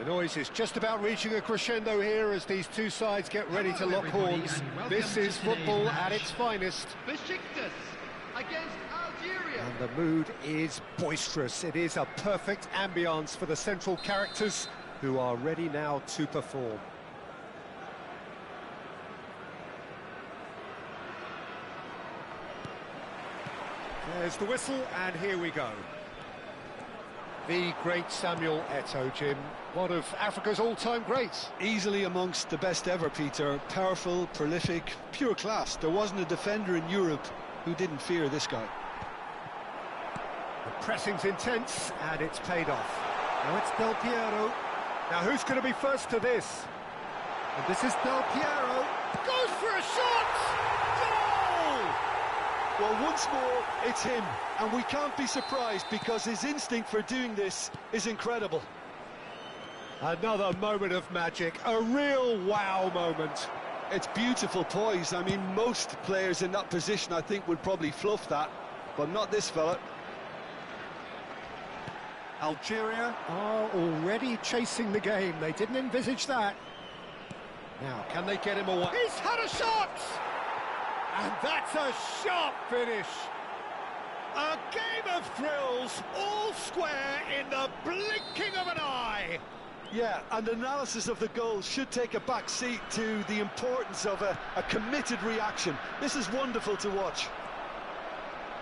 noise is just about reaching a crescendo here as these two sides get ready to lock horns. This is football at its finest. Besiktas against Algeria. And the mood is boisterous. It is a perfect ambience for the central characters who are ready now to perform. There's the whistle, and here we go. The great Samuel Eto'o, Jim, one of Africa's all-time greats. Easily amongst the best ever, Peter. Powerful, prolific, pure class. There wasn't a defender in Europe who didn't fear this guy. The pressing's intense, and it's paid off. Now it's Del Piero. Now who's going to be first to this? And this is Del Piero. Goes for a shot! Goal! Well, once more, it's him. And we can't be surprised because his instinct for doing this is incredible. Another moment of magic, a real wow moment. It's beautiful poise. I mean, most players in that position, I think, would probably fluff that, but not this fella. Algeria are already chasing the game. They didn't envisage that. Now, can they get him away? He's had a shot! And that's a sharp finish. A game of thrills, all square in the blinking of an eye. Yeah, and analysis of the goal should take a back seat to the importance of a committed reaction. This is wonderful to watch.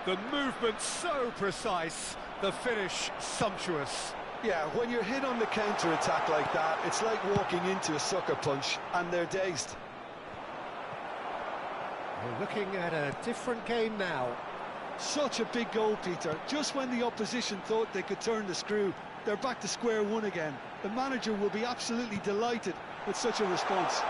The movement so precise, the finish sumptuous. Yeah, when you're hit on the counter-attack like that, it's like walking into a sucker punch, and they're dazed. We're looking at a different game now. Such a big goal, Peter. Just when the opposition thought they could turn the screw, they're back to square one again. The manager will be absolutely delighted with such a response.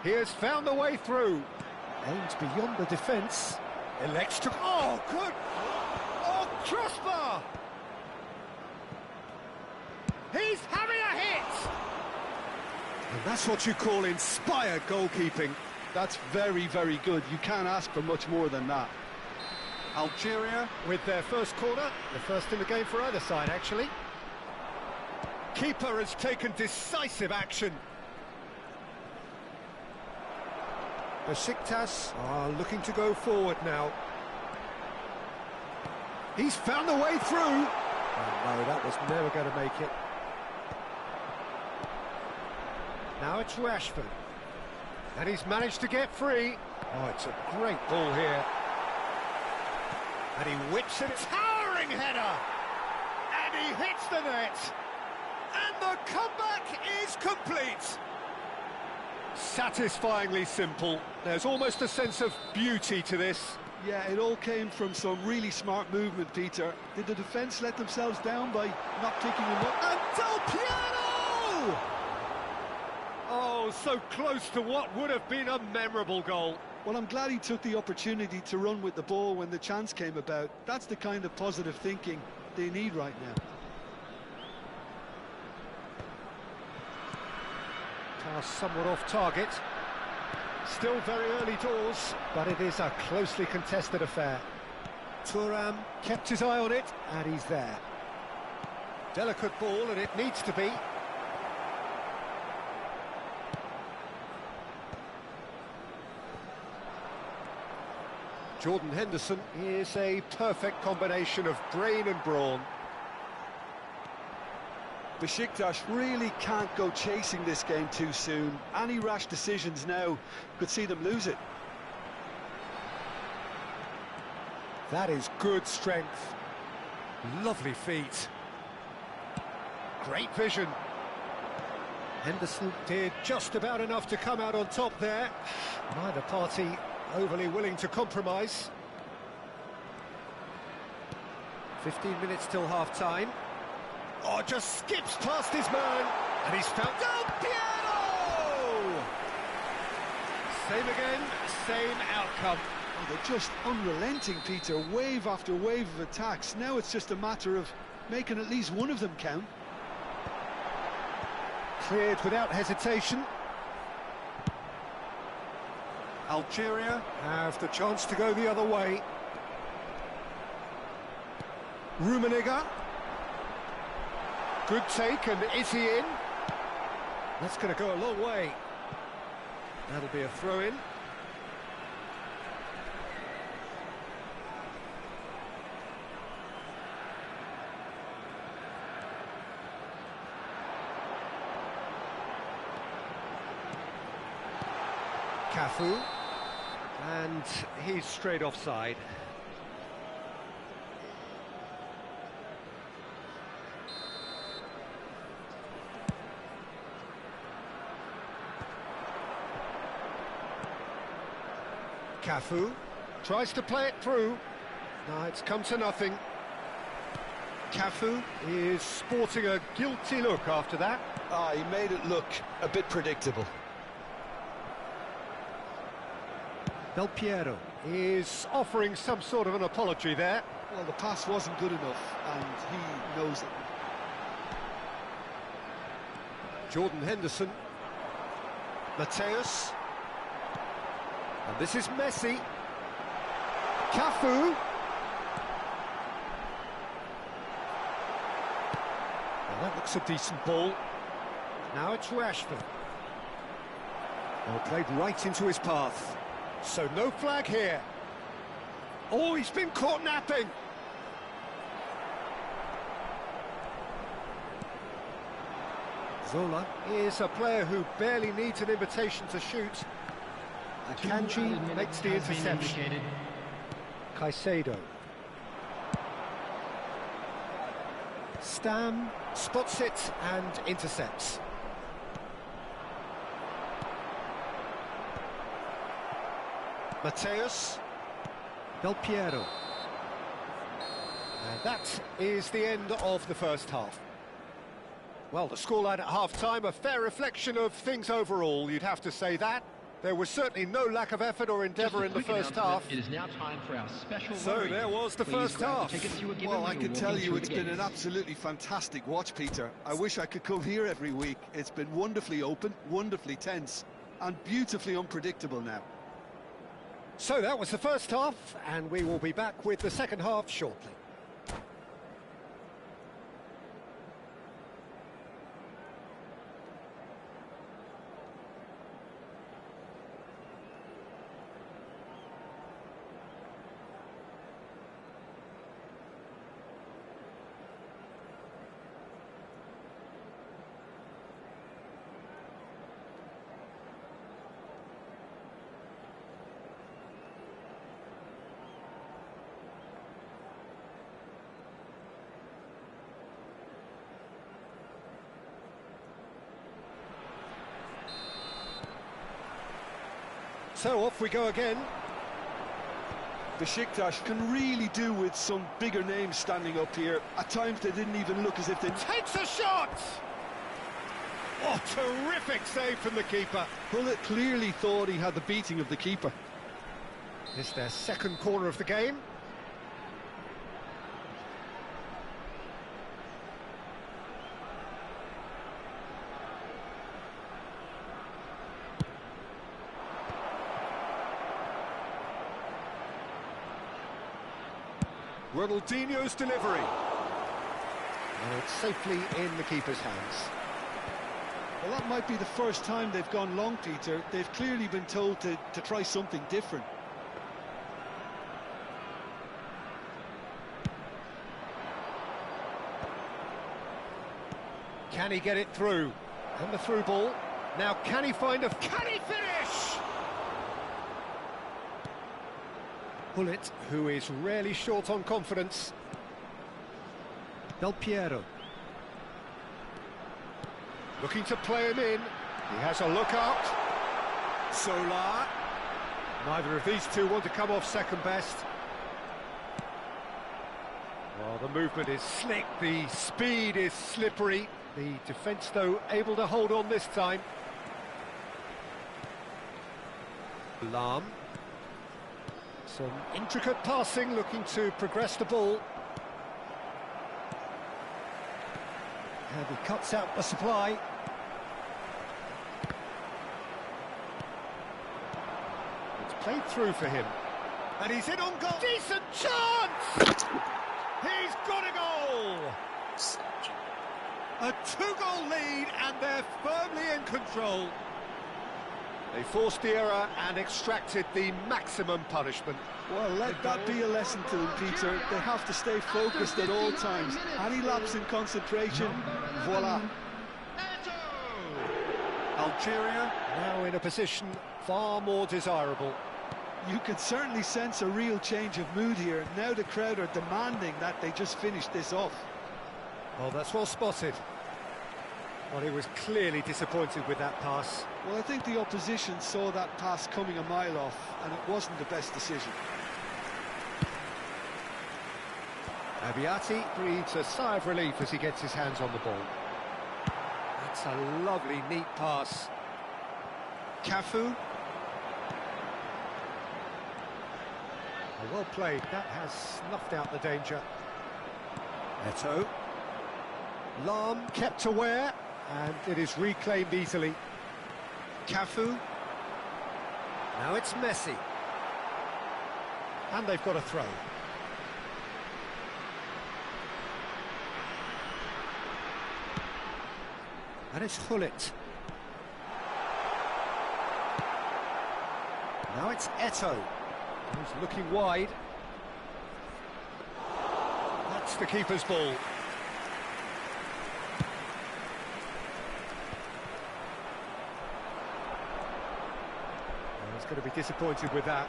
He has found a way through. Aims beyond the defence. Elects to... Oh, good! Oh, crossbar! He's having a hit! And that's what you call inspired goalkeeping. That's very, very good. You can't ask for much more than that. Algeria with their first corner. The first in the game for either side, actually. Keeper has taken decisive action. Besiktas are looking to go forward now. He's found a way through. Oh no, that was never going to make it. Now it's Rashford. And he's managed to get free. Oh, it's a great ball here. And he whips it. Towering header! And he hits the net. And the comeback is complete. Satisfyingly simple. There's almost a sense of beauty to this. Yeah, it all came from some really smart movement, Peter. Did the defence let themselves down by not picking him up? And Del Piero! Oh, so close to what would have been a memorable goal. Well, I'm glad he took the opportunity to run with the ball when the chance came about. That's the kind of positive thinking they need right now. Pass somewhat off target. Still very early doors, but it is a closely contested affair. Thuram kept his eye on it, and he's there. Delicate ball, and it needs to be. Jordan Henderson is a perfect combination of brain and brawn. Besiktas really can't go chasing this game too soon. Any rash decisions now could see them lose it. That is good strength. Lovely feet. Great vision. Henderson did just about enough to come out on top there. Neither party overly willing to compromise. 15 minutes till half-time. Oh, just skips past his man, and he's found Del Piero! Same again, same outcome. Oh, they're just unrelenting, Peter. Wave after wave of attacks. Now it's just a matter of making at least one of them count. Cleared without hesitation. Algeria have the chance to go the other way. Rummenigge. Good take, and is he in? That's going to go a long way. That'll be a throw-in. Cafu, and he's straight offside. Cafu tries to play it through. No, it's come to nothing. Cafu is sporting a guilty look after that. He made it look a bit predictable. Del Piero is offering some sort of an apology there. Well, the pass wasn't good enough, and he knows it. Jordan Henderson. Mateus. And this is Messi. Cafu. Well, that looks a decent ball. Now it's Rashford. Well, played right into his path. So no flag here. Oh, he's been caught napping. Zola is a player who barely needs an invitation to shoot. Akanji makes the interception. Caicedo. Stam spots it and intercepts. Mateus. Del Piero. And that is the end of the first half. Well, the scoreline at half-time, a fair reflection of things overall, you'd have to say that. There was certainly no lack of effort or endeavour in the first half. It is now time for our special So there was the first half. Well, I can tell you it's been an absolutely fantastic watch, Peter. I wish I could come here every week. It's been wonderfully open, wonderfully tense, and beautifully unpredictable now. So that was the first half, and we will be back with the second half shortly. So off we go again. Besiktas can really do with some bigger names standing up here. At times they didn't even look as if they... Takes a shot! Oh, terrific save from the keeper. Bullet clearly thought he had the beating of the keeper. It's their second corner of the game. Ronaldinho's delivery. And it's safely in the keeper's hands. Well, that might be the first time they've gone long, Peter. They've clearly been told to try something different. Can he get it through? And the through ball. Now can he find a... Can he finish? Bullet, who is rarely short on confidence. Del Piero. Looking to play him in. He has a look up. Solar. Neither of these two want to come off second best. Well, the movement is slick, the speed is slippery. The defence, though, able to hold on this time. Lahm. Some intricate passing, looking to progress the ball. And he cuts out the supply. Played through for him. And he's in on goal. Decent chance! He's got a goal! A two-goal lead, and they're firmly in control. They forced the error and extracted the maximum punishment. Well, let that be a lesson to them, Peter. They have to stay focused at all times. Any lapse in concentration, voila. Algeria now in a position far more desirable. You can certainly sense a real change of mood here. Now the crowd are demanding that they just finish this off. Well, that's well spotted. Well, he was clearly disappointed with that pass. Well, I think the opposition saw that pass coming a mile off, and it wasn't the best decision. Abiati breathes a sigh of relief as he gets his hands on the ball. That's a lovely, neat pass. Cafu. Well played, that has snuffed out the danger. Eto'o. Lam kept aware, and it is reclaimed easily. Cafu. Now it's Messi. And they've got a throw. And it's Hullet. Now it's Eto'o. He's looking wide. That's the keeper's ball. Well, he's going to be disappointed with that.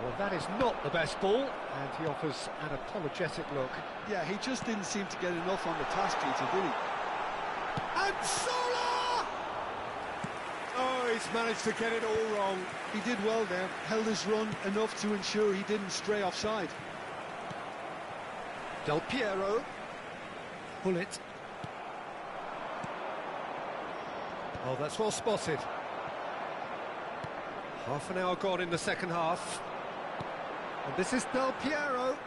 Well, that is not the best ball, and he offers an apologetic look. Yeah, he just didn't seem to get enough on the task, Peter, did he? And Sola! Oh, he's managed to get it all wrong. He did well there, held his run enough to ensure he didn't stray offside. Del Piero. Hullet. Oh, that's well spotted. Half an hour gone in the second half. And this is Del Piero.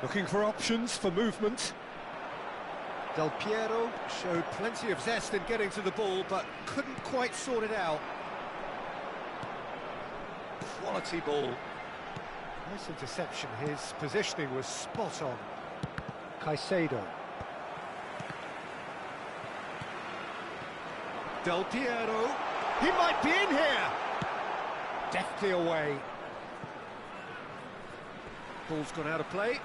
Looking for options for movement. Del Piero showed plenty of zest in getting to the ball, but couldn't quite sort it out. Quality ball. Nice interception. His positioning was spot on. Caicedo. Del Piero. He might be in here. Deftly away. Ball's gone out of play.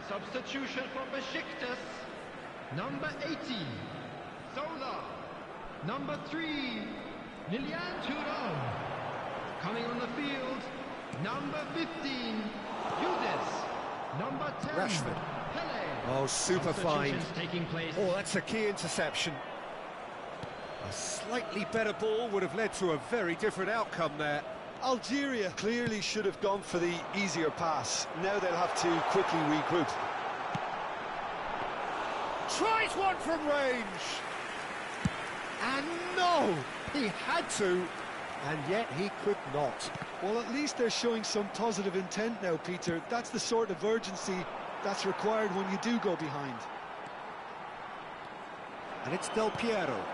Substitution for Besiktas. Number 80, Zola. Number 3, Lilian Thuram. Coming on the field, number 15, Yudis. Number 10, Rashford. Pele. Oh, super fine. Taking place. Oh, that's a key interception. A slightly better ball would have led to a very different outcome there. Algeria clearly should have gone for the easier pass. Now they'll have to quickly regroup. Tries one from range. And no, he had to, and yet he could not. Well, at least they're showing some positive intent now, Peter. That's the sort of urgency that's required when you do go behind. And it's Del Piero.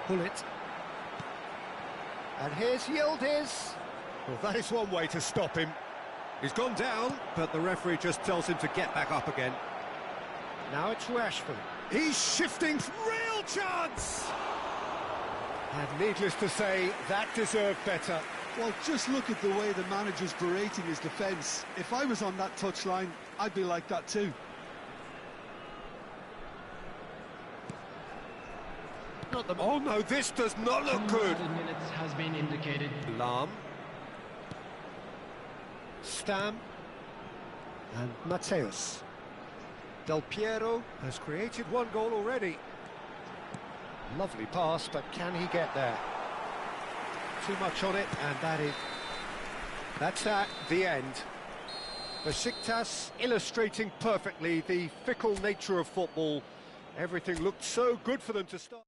Hullet. And here's Yildiz. Well, that is one way to stop him. He's gone down, but the referee just tells him to get back up again. Now it's Rashford. He's shifting. Real chance! And needless to say, that deserved better. Well, just look at the way the manager's berating his defence. If I was on that touchline, I'd be like that too. Not the... Oh no, this does not look good. 100 minutes has been indicated. Lam. Stam. And Mateus. Del Piero has created one goal already. Lovely pass, but can he get there? Too much on it, and that's the end. Besiktas illustrating perfectly the fickle nature of football. Everything looked so good for them to start.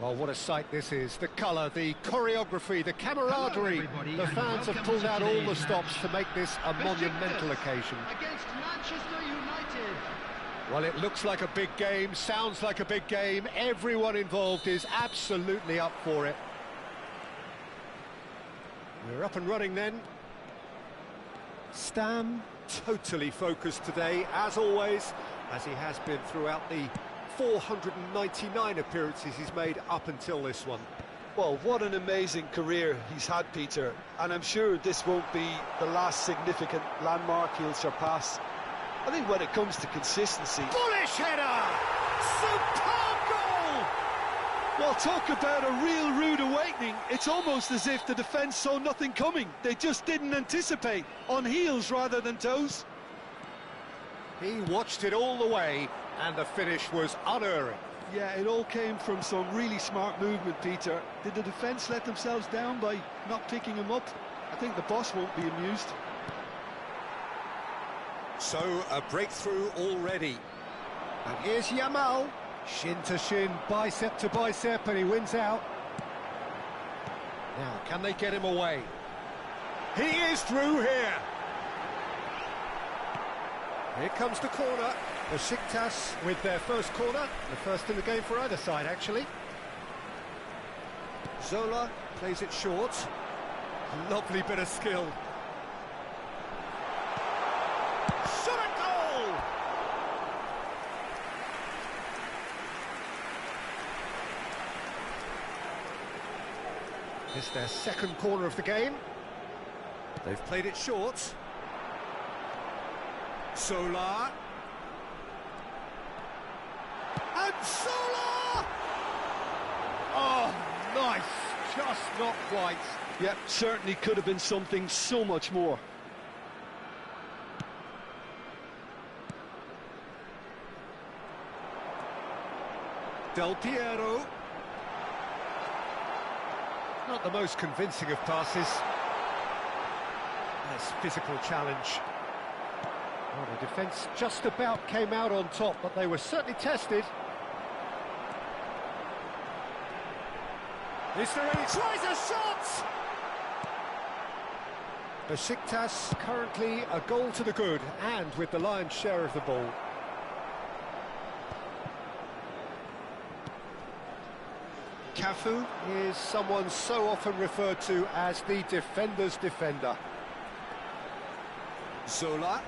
Well, what a sight this is. The colour, the choreography, the camaraderie. The fans have pulled out all the stops to make this a monumental occasion. Against Manchester United. Well, it looks like a big game, sounds like a big game. Everyone involved is absolutely up for it. We're up and running then. Stam, totally focused today, as always, as he has been throughout the 499 appearances he's made up until this one. Well, what an amazing career he's had, Peter, and I'm sure this won't be the last significant landmark he'll surpass. I think when it comes to consistency... Bullish header! Superb goal! Well, talk about a real rude awakening. It's almost as if the defence saw nothing coming. They just didn't anticipate, on heels rather than toes. He watched it all the way, and the finish was unerring. Yeah, it all came from some really smart movement, Peter. Did the defence let themselves down by not picking him up? I think the boss won't be amused. So, a breakthrough already. And here's Yamal. Shin to shin, bicep to bicep, and he wins out. Now, can they get him away? He is through here. Here comes the corner. Besiktas with their first corner, the first in the game for either side, actually. Zola plays it short. Lovely bit of skill. Shot a goal! It's their second corner of the game. They've played it short. Solar. And Solar! Oh, nice. Just not quite. Yep, certainly could have been something so much more. Del Piero. Not the most convincing of passes. Nice physical challenge. Well, the defence just about came out on top, but they were certainly tested. Is there any... Tries a shot! Besiktas currently a goal to the good, and with the lion's share of the ball. Cafu is someone so often referred to as the defender's defender. Zola.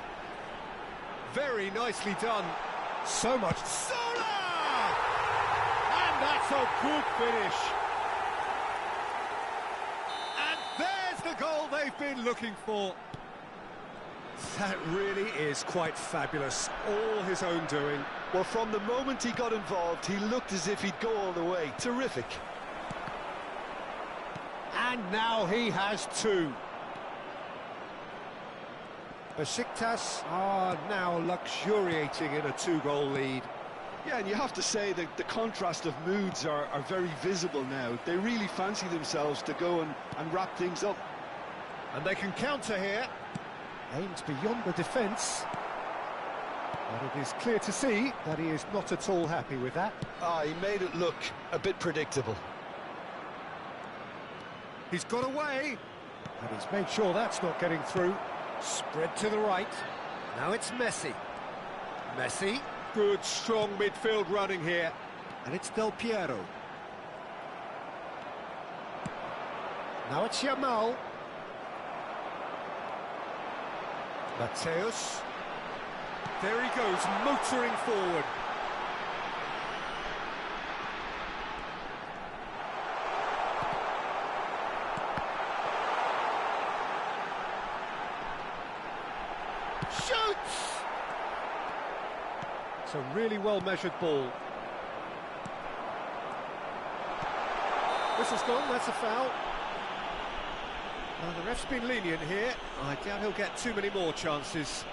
Very nicely done. So much. Zola! And that's a good finish. And there's the goal they've been looking for. That really is quite fabulous. All his own doing. Well, from the moment he got involved, he looked as if he'd go all the way. Terrific. And now he has two. Besiktas are now luxuriating in a two-goal lead. Yeah, and you have to say that the contrast of moods are very visible now. They really fancy themselves to go and wrap things up. And they can counter here. Aimed beyond the defence. But it is clear to see that he is not at all happy with that. He made it look a bit predictable. He's got away. And he's made sure that's not getting through. Spread to the right. Now it's Messi. Messi. Good, strong midfield running here. And it's Del Piero. Now it's Yamal. Mateus. There he goes, motoring forward. Shoots! It's a really well-measured ball. Whistle's gone, that's a foul. Well, the ref's been lenient here. I doubt he'll get too many more chances.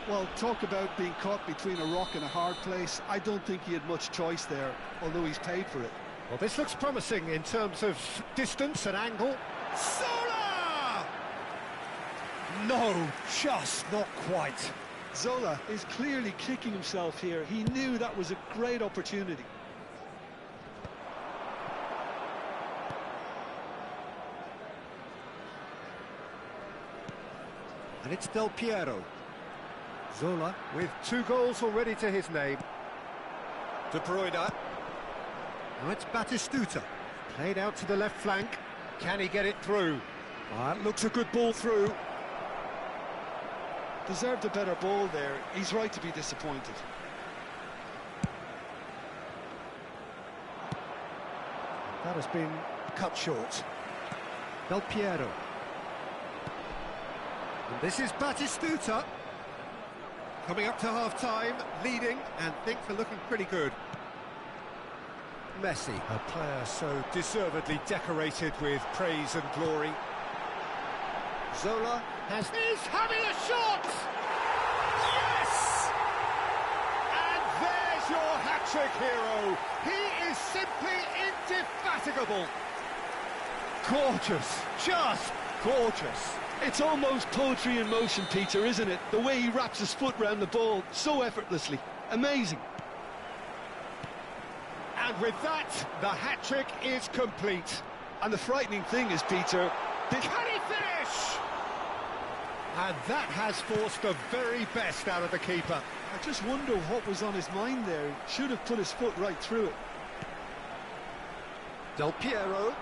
Well, talk about being caught between a rock and a hard place. I don't think he had much choice there, although he's paid for it. Well, this looks promising in terms of distance and angle. Zola! No, just not quite. Zola is clearly kicking himself here. He knew that was a great opportunity. And it's Del Piero. Zola with 2 goals already to his name. De Bruyne. Now it's Batistuta. Played out to the left flank. Can he get it through? It looks a good ball through. Deserved a better ball there. He's right to be disappointed. That has been cut short. Del Piero. And this is Batistuta. Coming up to half-time, leading, and things are looking pretty good. Messi, a player so deservedly decorated with praise and glory. Zola is having a shot! Yes! And there's your hat-trick hero. He is simply indefatigable. Gorgeous, just gorgeous. It's almost poetry in motion, Peter, isn't it? The way he wraps his foot round the ball so effortlessly. Amazing. And with that, the hat-trick is complete. And the frightening thing is, Peter... Can he finish? And that has forced the very best out of the keeper. I just wonder what was on his mind there. He should have put his foot right through it. Del Piero.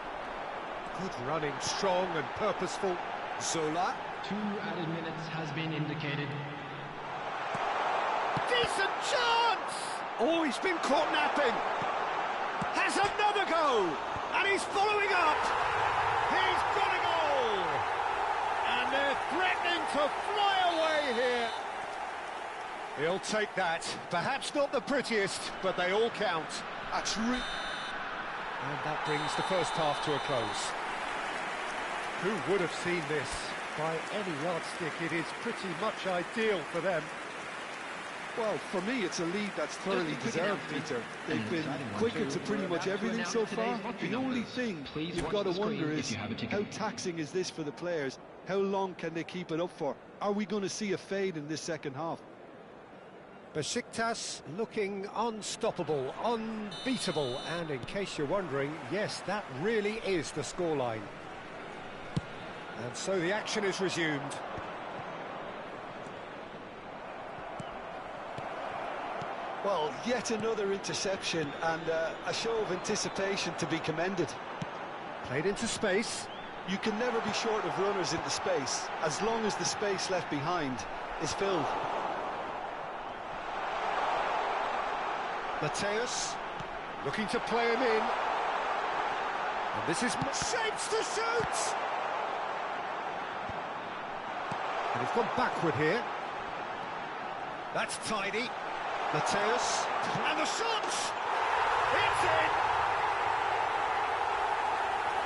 Good running, strong and purposeful. Zola. 2 added minutes has been indicated. Decent chance! Oh, he's been caught napping. Has another go! And he's following up. He's got a goal! And they're threatening to fly away here. He'll take that. Perhaps not the prettiest, but they all count. That's And that brings the first half to a close. Who would have seen this? By any yardstick, it is pretty much ideal for them. Well, for me, it's a lead that's thoroughly deserved, Peter. They've been quicker to pretty much everything so far. The only thing you've got to wonder is how taxing is this for the players? How long can they keep it up for? Are we going to see a fade in this second half? Besiktas looking unstoppable, unbeatable, and in case you're wondering, yes, that really is the scoreline. And so the action is resumed. Well, yet another interception and a show of anticipation to be commended. Played into space. You can never be short of runners into space, as long as the space left behind is filled. Mateus looking to play him in. And this is shapes to shoot! And he's gone backward here. That's tidy. Mateus, and the shot! It's in!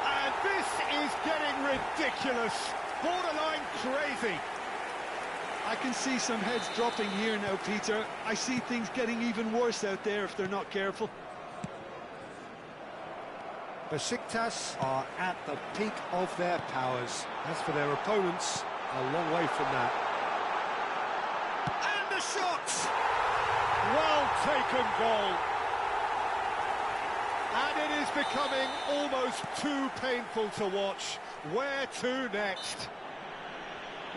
And this is getting ridiculous, borderline crazy. I can see some heads dropping here now, Peter. I see things getting even worse out there if they're not careful. Besiktas are at the peak of their powers. As for their opponents, a long way from that. And the shot! Well taken goal. And it is becoming almost too painful to watch. Where to next?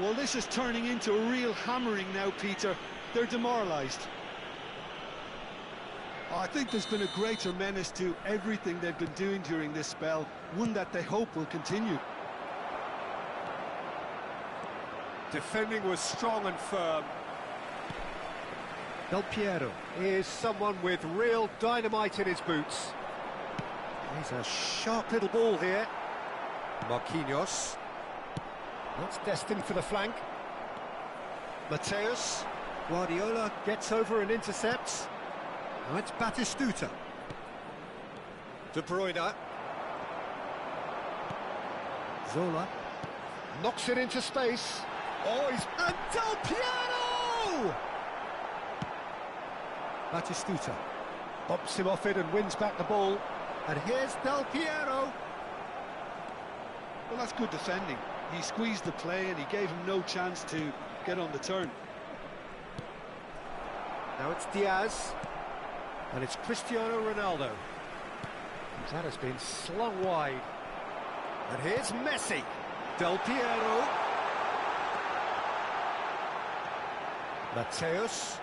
Well, this is turning into a real hammering now, Peter. They're demoralised. I think there's been a greater menace to everything they've been doing during this spell, one that they hope will continue. Defending was strong and firm. Del Piero is someone with real dynamite in his boots. He's a sharp little ball here. Marquinhos. That's destined for the flank. Mateus. Guardiola gets over and intercepts. Now it's Batistuta. De Bruyne. Zola. Knocks it into space. Oh, he's... And Del Piero! Batistuta. Bumps him off it and wins back the ball. And here's Del Piero. Well, that's good defending. He squeezed the play and he gave him no chance to get on the turn. Now it's Diaz. And it's Cristiano Ronaldo. That has been slung wide. And here's Messi. Del Piero. Mateus.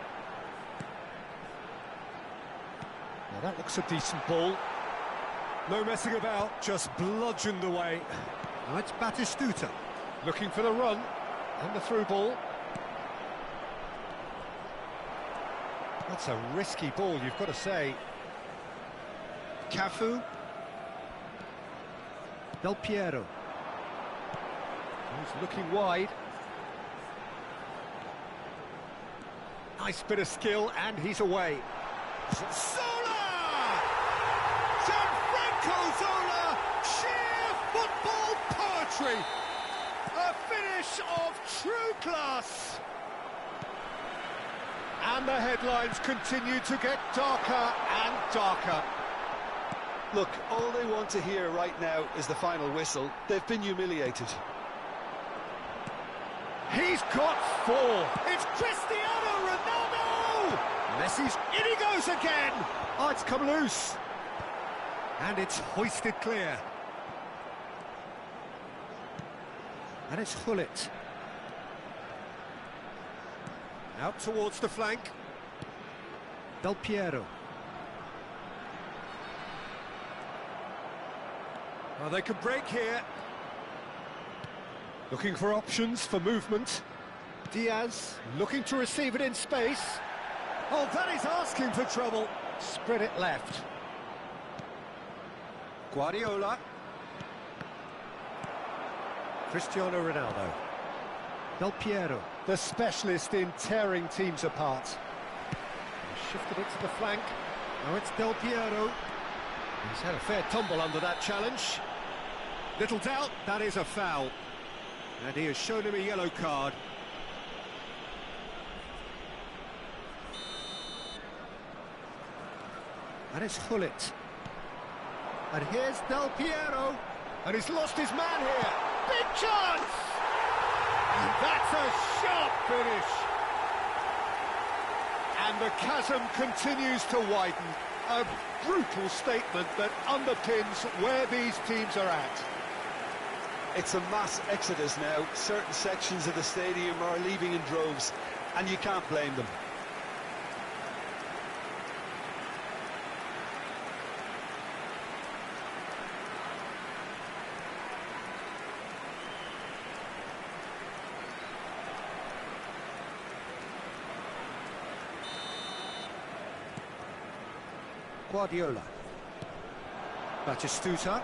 Now that looks a decent ball. No messing about, just bludgeoned away. Now it's Batistuta, looking for the run, and the through ball. That's a risky ball, you've got to say. Cafu. Del Piero. He's looking wide. Nice bit of skill, and he's away. Zola! Gianfranco Zola! Sheer football poetry! A finish of true class! And the headlines continue to get darker and darker. Look, all they want to hear right now is the final whistle. They've been humiliated. He's got four. It's Cristiano Ronaldo! Messi's in he goes again. Oh, it's come loose. And it's hoisted clear. And it's Hullet. Out towards the flank. Del Piero. Well, they can break here. Looking for options for movement. Diaz looking to receive it in space. Oh, that is asking for trouble. Spread it left. Guardiola. Cristiano Ronaldo. Del Piero, the specialist in tearing teams apart. He's shifted it to the flank. Now it's Del Piero. He's had a fair tumble under that challenge. Little doubt, that is a foul. And he has shown him a yellow card. And it's Hullet. And here's Del Piero. And he's lost his man here. Big chance! And that's a sharp finish. And the chasm continues to widen. A brutal statement that underpins where these teams are at. It's a mass exodus now. Certain sections of the stadium are leaving in droves, and you can't blame them. Guardiola. Batistuta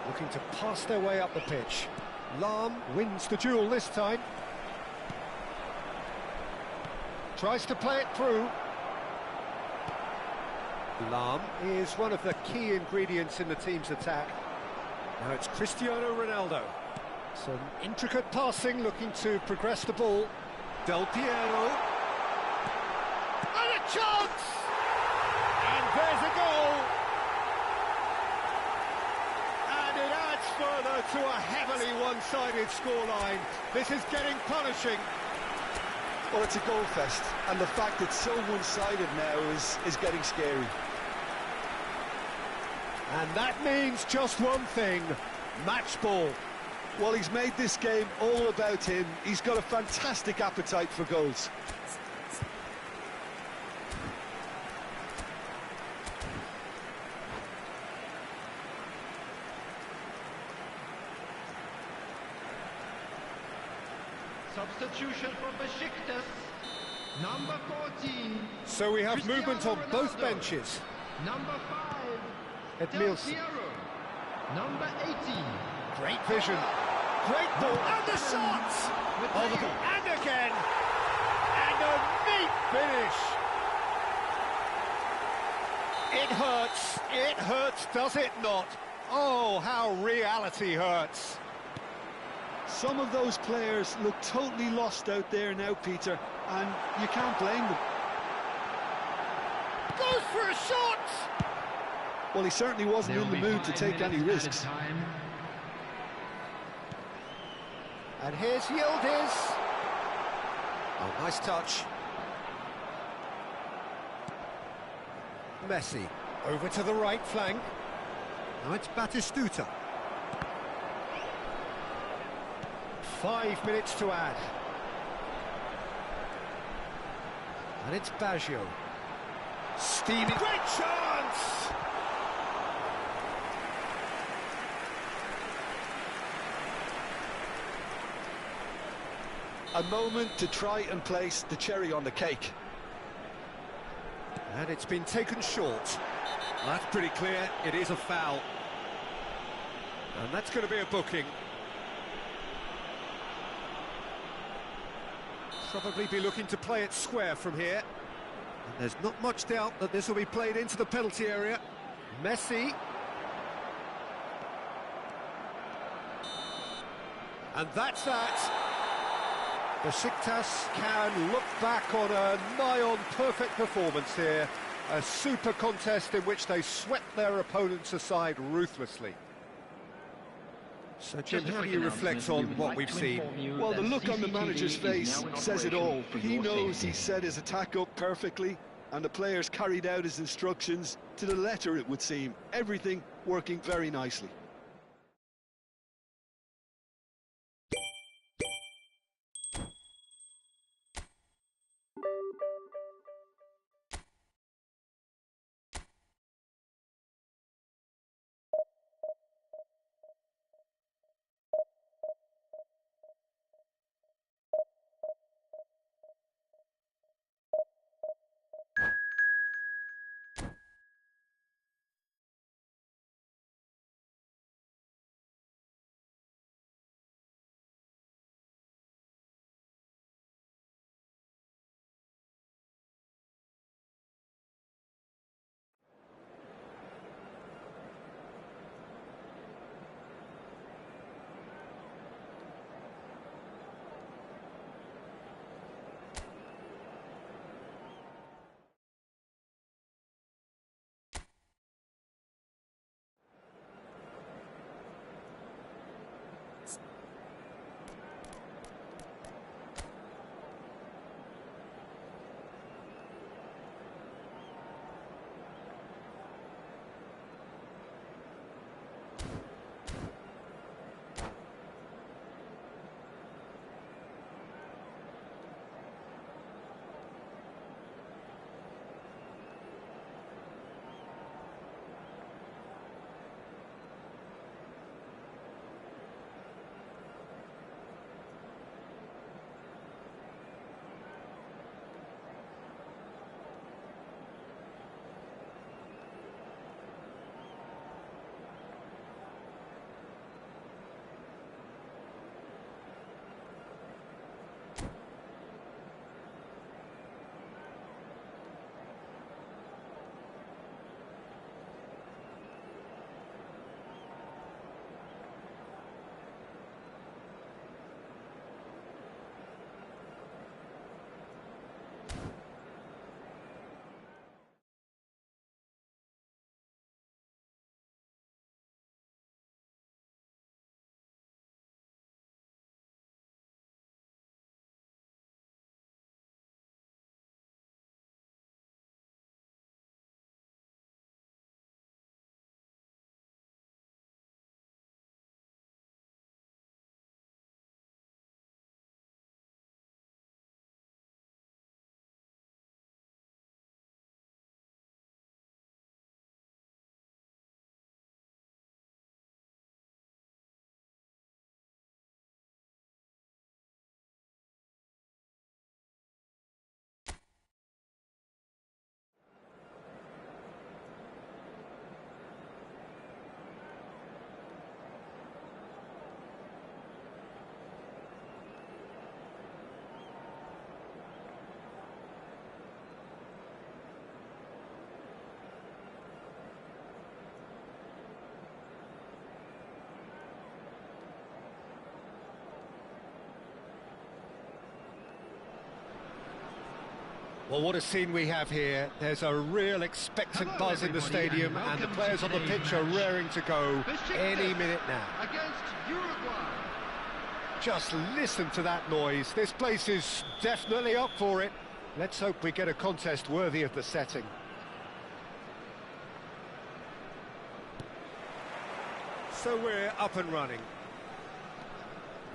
looking to pass their way up the pitch. Lahm wins the duel this time. Tries to play it through. Lahm is one of the key ingredients in the team's attack. Now it's Cristiano Ronaldo. Some intricate passing, looking to progress the ball. Del Piero. And a chance! And there's a goal! And it adds further to a heavily one-sided scoreline. This is getting punishing. Well, it's a goal fest, and the fact it's so one-sided now is getting scary. And that means just one thing, match ball. Well, he's made this game all about him. He's got a fantastic appetite for goals. Substitution for Besiktas, number 14. So we have Cristiano movement on both Ronaldo. benches. Number 5, Del Edmilson. Piero. Number 18. Great vision. Great ball. And the shot! And again. And a neat finish. It hurts. It hurts, does it not? Oh, how reality hurts. Some of those players look totally lost out there now, Peter, and you can't blame them. Goes for a shot! Well, he certainly wasn't in the mood to take any risks. And here's Yildiz. Oh, nice touch. Messi over to the right flank. Now it's Batistuta. 5 minutes to add. And it's Baggio. Steaming. Great chance! A moment to try and place the cherry on the cake. And it's been taken short. Well, that's pretty clear, it is a foul. And that's going to be a booking. Probably be looking to play it square from here. And there's not much doubt that this will be played into the penalty area. Messi. And that's that. Besiktas can look back on a nigh-on perfect performance here. A super contest in which they swept their opponents aside ruthlessly. So, Jim, how do you reflect on what we've seen? Well, the look on the manager's face says it all. He knows he set his attack up perfectly, and the players carried out his instructions to the letter, it would seem. Everything working very nicely. Well, what a scene we have here. There's a real expectant buzz in the stadium, and the players on the pitch are raring to go any minute now. Against Uruguay. Just listen to that noise. This place is definitely up for it. Let's hope we get a contest worthy of the setting. So we're up and running.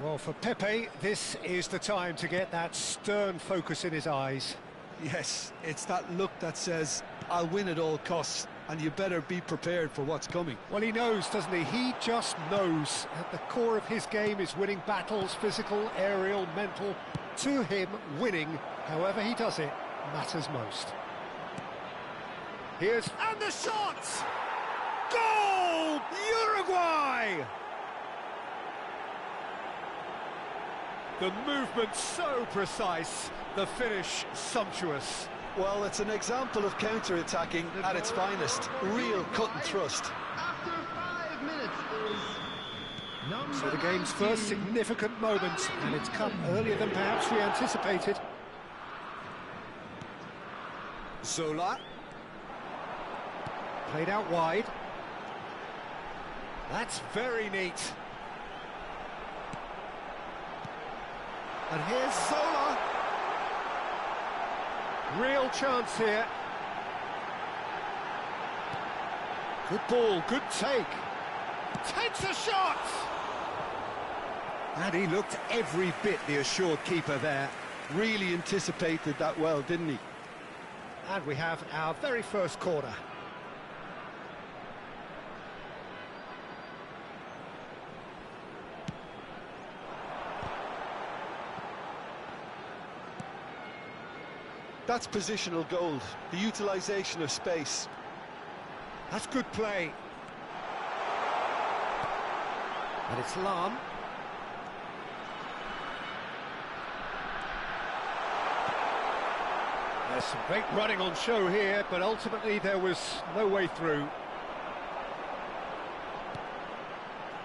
Well, for Pepe, this is the time to get that stern focus in his eyes. Yes, it's that look that says, I'll win at all costs, and you better be prepared for what's coming. Well, he knows, doesn't he? He just knows. At the core of his game is winning battles, physical, aerial, mental. To him, winning, however he does it, matters most. Here's... and the shot! Goal! Uruguay! The movement so precise, the finish sumptuous. Well, it's an example of counter-attacking at its finest. Real cut and thrust. After 5 minutes is number So the game's first 19. significant moment, and it's come earlier than perhaps we anticipated. Zola. Played out wide. That's very neat. And here's Zola. Real chance here. Good ball, good take. Takes a shot! And he looked every bit the assured keeper there. Really anticipated that well, didn't he? And we have our very first corner. That's positional gold, the utilisation of space. That's good play. And it's Lam. There's some great running on show here, but ultimately there was no way through.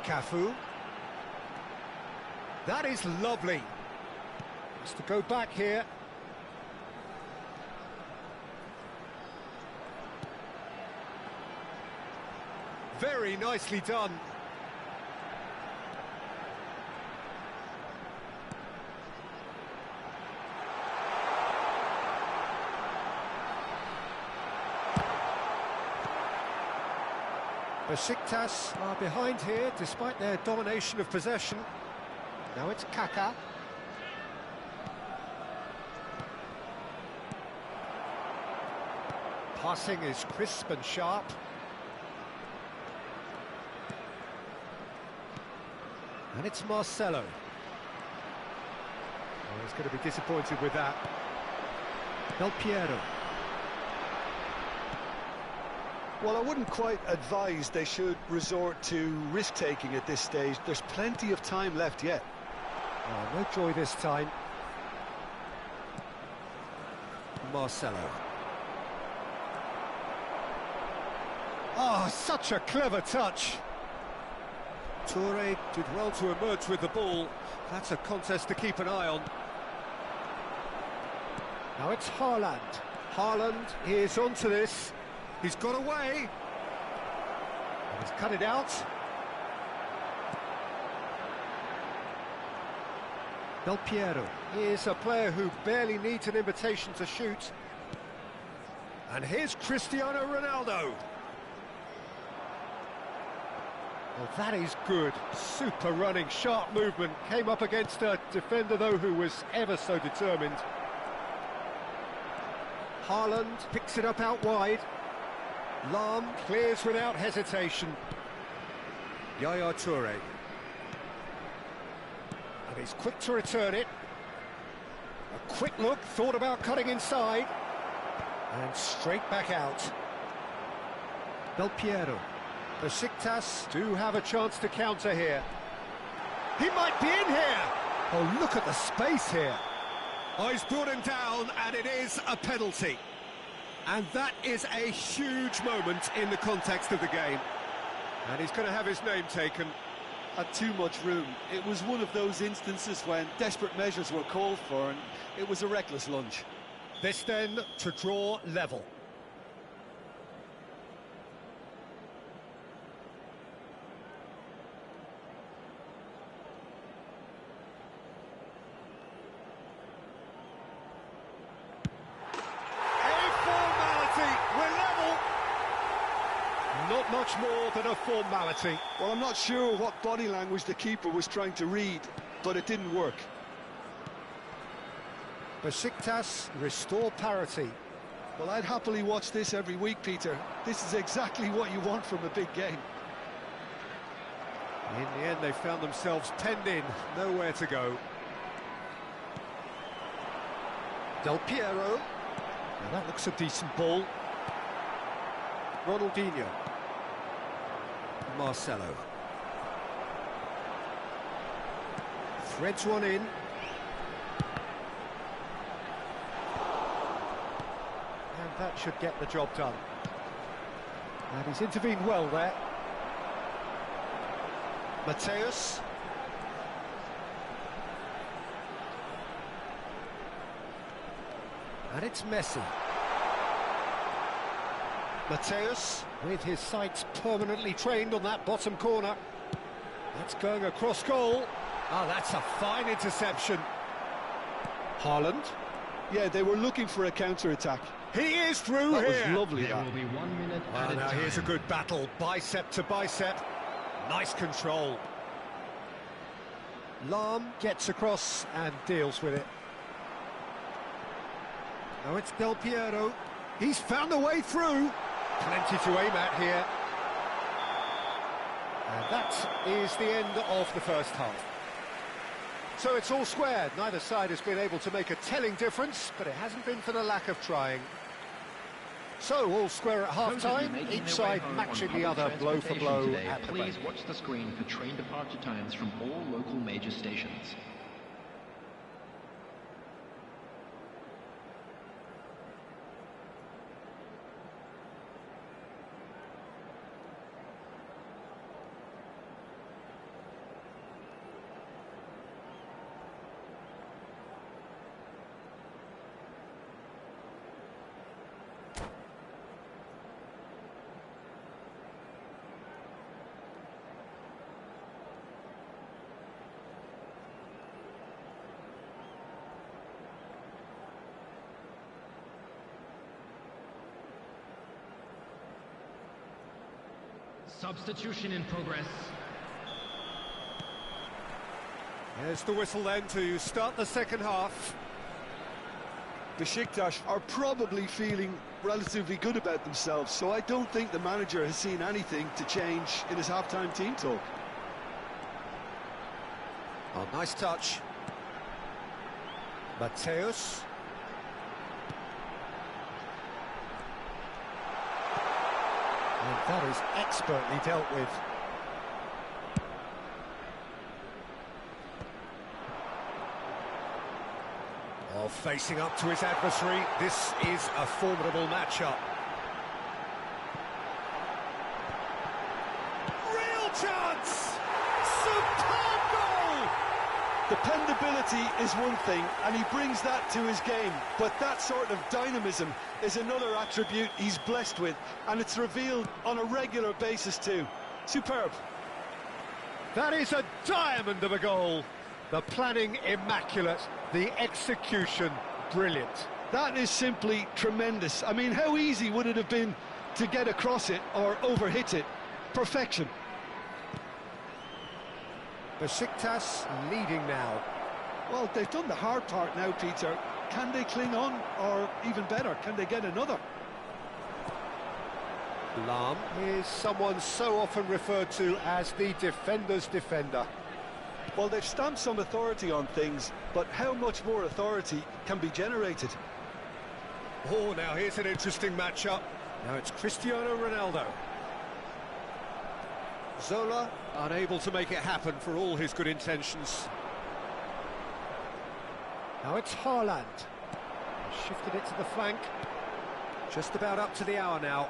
Cafu. That is lovely. Has to go back here. Very nicely done. Besiktas are behind here despite their domination of possession. Now it's Kaka. Passing is crisp and sharp. And it's Marcelo. Oh, he's going to be disappointed with that. Del Piero. Well, I wouldn't quite advise they should resort to risk-taking at this stage. There's plenty of time left yet. Oh, no joy this time. Marcelo. Oh, such a clever touch. Toure did well to emerge with the ball. That's a contest to keep an eye on. Now it's Haaland. Haaland is onto this. He's got away. And he's cut it out. Del Piero is a player who barely needs an invitation to shoot. And here's Cristiano Ronaldo. Well, that is good. Super running, sharp movement. Came up against a defender, though, who was ever so determined. Haaland picks it up out wide. Lam clears without hesitation. Yaya Toure. And he's quick to return it. A quick look, thought about cutting inside. And straight back out. Del Piero. Besiktas do have a chance to counter here. He might be in here! Oh, look at the space here. Oh, he's brought him down, and it is a penalty. And that is a huge moment in the context of the game. And he's going to have his name taken. Had too much room. It was one of those instances when desperate measures were called for, and it was a reckless lunge. This then to draw level. Not much more than a formality. Well, I'm not sure what body language the keeper was trying to read, but it didn't work. Besiktas restore parity. Well, I'd happily watch this every week, Peter. This is exactly what you want from a big game. In the end, they found themselves penned in, nowhere to go. Del Piero. Now that looks a decent ball. Ronaldinho. Marcelo. Threads one in. And that should get the job done. And he's intervened well there. Mateus. And it's Messi. Mateus, with his sights permanently trained on that bottom corner. That's going across goal. Ah, that's a fine interception. Haaland. Yeah, they were looking for a counter-attack. He is through that here. That was lovely. There will be 1 minute at a now time. here's a good battle, bicep to bicep. Nice control. Lahm gets across and deals with it. Now it's Del Piero. He's found a way through. Plenty to aim at here. And that is the end of the first half. So it's all squared. Neither side has been able to make a telling difference, but it hasn't been for the lack of trying. So all square at half-time, each side matching the other blow for blow today, at the please break. watch the screen for train departure times from all local major stations. Substitution in progress. There's the whistle then to start the second half. Besiktas are probably feeling relatively good about themselves, so I don't think the manager has seen anything to change in his half-time team talk. Oh, nice touch. Mateus. And that is expertly dealt with. Oh, facing up to his adversary, this is a formidable matchup. Real chance! Superb goal! Dependability is one thing, and he brings that to his game, but that sort of dynamism is another attribute he's blessed with, and it's revealed on a regular basis too. Superb. That is a diamond of a goal. The planning immaculate, the execution brilliant. That is simply tremendous. I mean, how easy would it have been to get across it or overhit it? Perfection. Besiktas leading now. Well, they've done the hard part now, Peter. Can they cling on, or even better, can they get another? Lahm is someone so often referred to as the defender's defender. Well, they've stamped some authority on things, but how much more authority can be generated? Oh, now here's an interesting matchup. Now it's Cristiano Ronaldo. Zola unable to make it happen for all his good intentions. Now it's Haaland. Shifted it to the flank. Just about up to the hour now.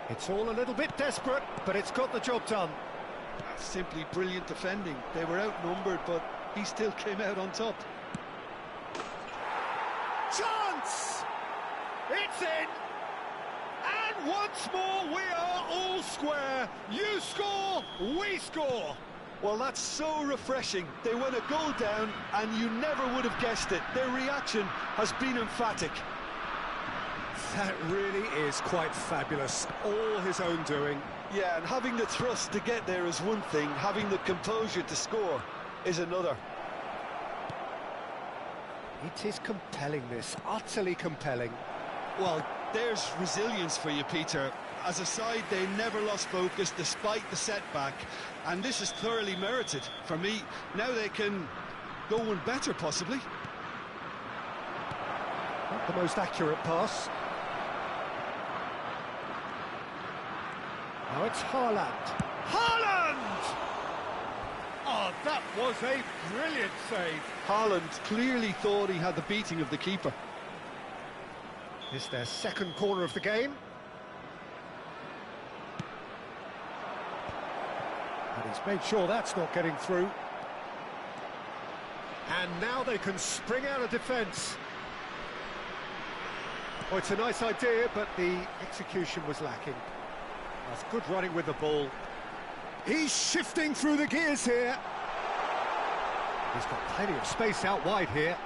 It's all a little bit desperate, but it's got the job done. Simply brilliant defending. They were outnumbered, but he still came out on top. Chance! It's in! And once more we are all square. You score, we score. Well, that's so refreshing. They went a goal down and you never would have guessed it. Their reaction has been emphatic. That really is quite fabulous. All his own doing. Yeah, and having the thrust to get there is one thing. Having the composure to score is another. It is compelling, this. Utterly compelling. Well, there's resilience for you, Peter. As a side, they never lost focus despite the setback, and this is thoroughly merited. For me, now they can go one better, possibly. Not the most accurate pass. Now it's Haaland. Haaland! Oh, that was a brilliant save. Haaland clearly thought he had the beating of the keeper. It's their second corner of the game. And he's made sure that's not getting through. And now they can spring out of defence. Oh, it's a nice idea, but the execution was lacking. That's good running with the ball. He's shifting through the gears here. He's got plenty of space out wide here.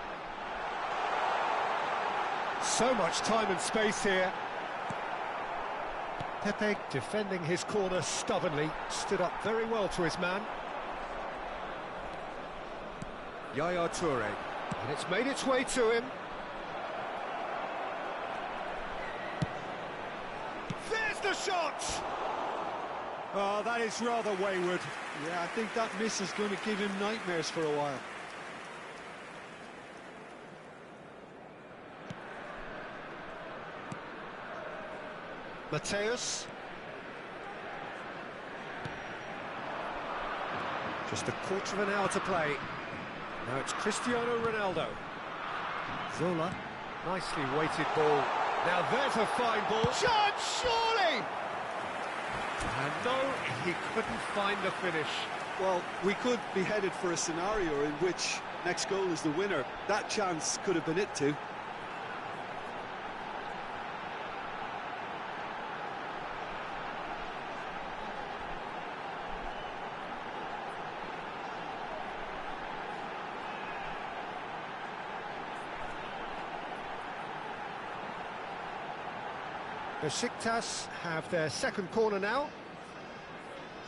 So much time and space here. Pepe defending his corner stubbornly, stood up very well to his man. Yaya Toure, and it's made its way to him. There's the shot! Oh, that is rather wayward. Yeah, I think that miss is going to give him nightmares for a while. Mateus. Just a quarter of an hour to play. Now it's Cristiano Ronaldo. Zola. Nicely weighted ball. Now there's a fine ball. Shot, surely! And no, he couldn't find the finish. Well, we could be headed for a scenario in which next goal is the winner. That chance could have been it too. Besiktas have their second corner now.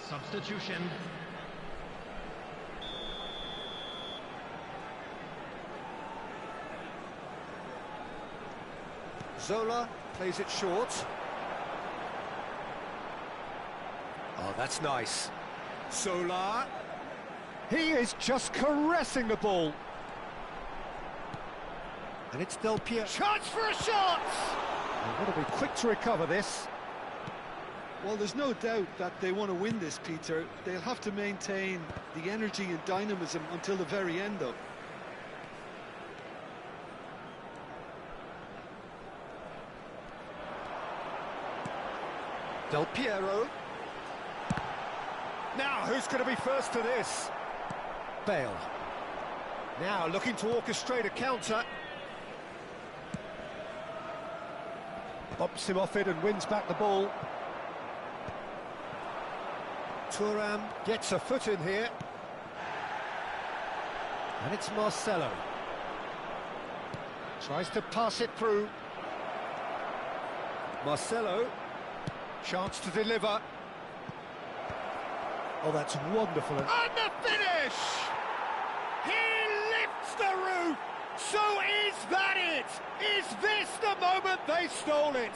Substitution. Zola plays it short. Oh, that's nice. Zola. He is just caressing the ball. And it's Del Piero. Chance for a shot! They've got to be quick to recover this. Well, there's no doubt that they want to win this, Peter. They'll have to maintain the energy and dynamism until the very end, though. Del Piero. Now, who's going to be first to this? Bale. Now, looking to orchestrate a counter. Bumps him off it and wins back the ball. Thuram gets a foot in here. And it's Marcelo. Tries to pass it through. Marcelo. Chance to deliver. Oh, that's wonderful. And the finish! He lifts the roof! So is that it? Is this the moment they stole it?